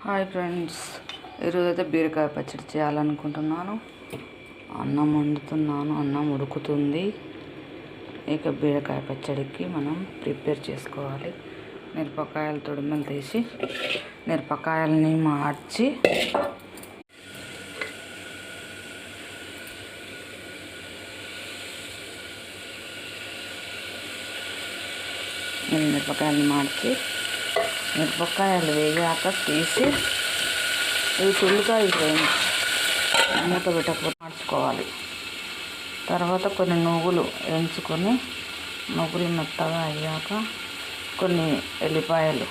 Hi friends, ఈరోజైతే బీరకాయ పచ్చడి చేయాలనుకుంటున్నాను. అన్నం వండుతున్నాను, అన్నం ఉడుకుతుంది. ఇక బీరకాయ పచ్చడికి మనం ప్రిపేర్ చేసుకోవాలి. మిరపకాయలు తొడిమలు తీసి మిరపకాయలని మార్చి మిరపకాయలు వేగాక తీసి ఇవి తుల్లికాయ మూత పెట్టకపోతే మార్చుకోవాలి. తర్వాత కొన్ని నువ్వులు వేయించుకొని నువ్వులు మెత్తగా అయ్యాక కొన్ని ఎల్లిపాయలు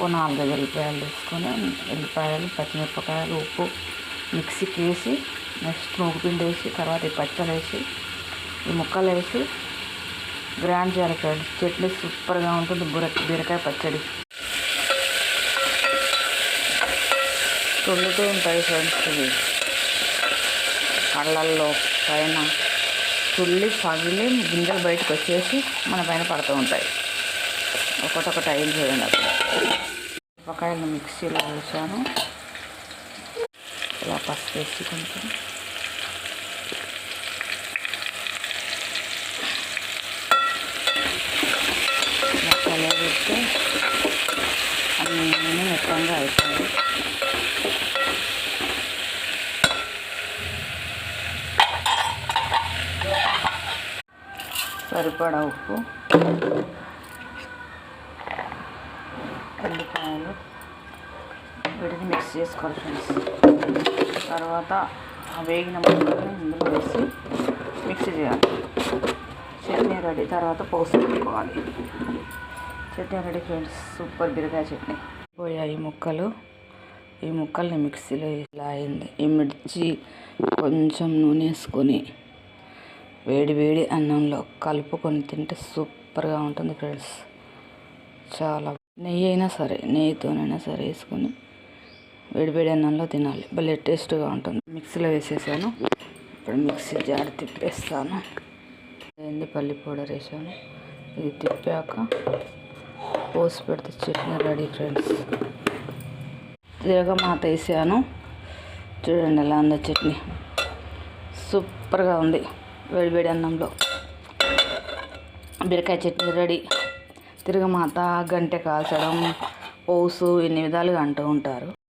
4-5 ఎల్లిపాయలు తీసుకొని ఎల్లిపాయలు, పచ్చిమిరపకాయలు, ఉప్పు మిక్సీకి వేసి నెక్స్ట్ నువ్వు పిండి వేసి తర్వాత ఈ పచ్చడి వేసి ఈ ముక్కలు వేసి గ్రైండ్ చేయాలి ఫ్రెండ్స్. చట్నీ సూపర్గా ఉంటుంది బీరకాయ పచ్చడి. తుల్లుతూ ఉంటాయి ఫ్రెండ్స్. ఇవి కళ్ళల్లో పైన తుల్లి పగిలి గింజలు బయటకు వచ్చేసి మన పైన పడుతూ ఉంటాయి. ఒకటొకటి అయిన చేయండి. అప్పుడు మిరపకాయలు మిక్సీలో వేసాను. ఇలా పసుపు వేసి కొంచెం మసాలా వేస్తే అన్నీ మెత్తంగా అవుతాయి. సరిపడా ఉప్పు, ఉల్లిపాయలు వీటిని మిక్స్ చేసుకోవాలి ఫ్రెండ్స్. తర్వాత వేగిన ముక్కల్ని ఇందులో వేసి మిక్స్ చేయాలి. చట్నీ రెడీ. తర్వాత పోసి పెట్టుకోవాలి. Chutney ready friends. సూపర్ బీరకాయ చట్నీ. పోయాయి ఈ ముక్కల్ని మిక్సీలో ఇలా అయింది. ఈ మిర్చి కొంచెం నూనె వేసుకొని వేడి అన్నంలో కలుపుకొని తింటే సూపర్గా ఉంటుంది ఫ్రెండ్స్. చాలా నెయ్యి అయినా సరే, నెయ్యితోనైనా సరే వేసుకొని వేడి అన్నంలో తినాలి. భలే టేస్ట్గా ఉంటుంది. మిక్సీలో వేసేసాను. ఇప్పుడు మిక్సీ జాడి తిప్పేస్తాను. పల్లి పౌడర్ వేసాను. ఇది తిప్పాక పోసి పెడితే చట్నీ రెడీ ఫ్రెండ్స్. తిరగమాత వేసాను. చూడండి ఎలా ఉందో చట్నీ. సూపర్గా ఉంది. వేడి అన్నంలో బీరకాయ చట్నీ రెడీ. తిరగమాత, గంటె కాల్చడం, పోసు, ఇన్ని విధాలుగా అంటూ ఉంటారు.